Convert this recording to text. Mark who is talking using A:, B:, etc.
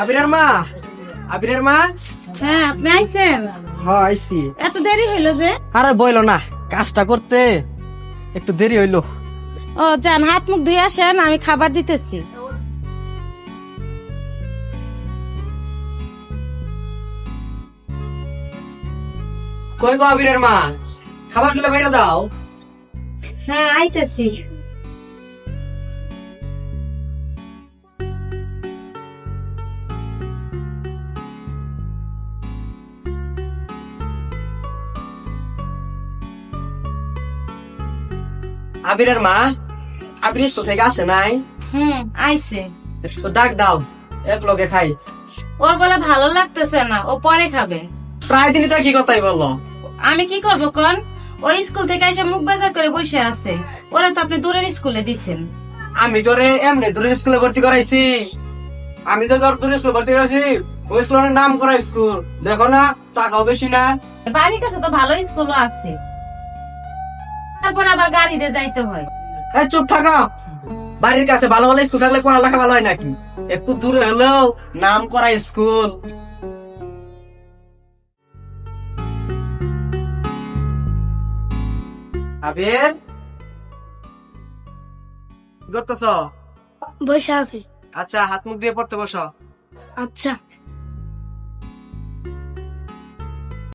A: আবিরের মা, আবিরের মা।
B: হ্যাঁ, আপনি আইছেন?
A: হ্যাঁ আইছি।
B: এত দেরি হইলো যে?
A: আরে বইলো না, কাজটা করতে একটু দেরি হইলো।
B: ও যান, হাত মুখ ধুয়ে আসেন, আমি খাবার দিতেছি।
A: কই গো আবিরের মা, খাবার গুলো বাইরে দাও।
B: হ্যাঁ, আইতেছি।
A: আবিরের মা, আবির স্কুল থেকে আসে নাই?
B: আইছে।
A: তো ডাক দাও, এক লগে খাই।
B: ওর বলে ভালো লাগতেছে না, ও পরে খাবে।
A: প্রায় দিনই তো কি কথাই বললো।
B: আমি কি করবো কোন? ওই স্কুল থেকে এসে মুখ বাজার করে বসে আছে। ওরা তো আপনি দূরের স্কুলে দিছেন।
A: আমি তোরে এমনি দূরের স্কুলে ভর্তি করাইছি। আমি তো তোর দূরের স্কুলে ভর্তি করাইছি, ওই স্কুলের নাম করা স্কুল। দেখো না, টাকাও বেশি না।
B: বাড়ির কাছে তো ভালো স্কুলও আছে, তারপর আবার গাড়িতে যাইতে হয়।
A: এই চুপ থাকো। বাড়ির কাছে ভালো ভালো স্কুল থাকলে পড়ালেখা ভালো হয় নাকি? একটু দূরে হলেও নাম করা স্কুল। আবির, কি করতেছ?
B: বসে আছি।
A: আচ্ছা, হাত মুখ দিয়ে পড়তে বসো।
B: আচ্ছা।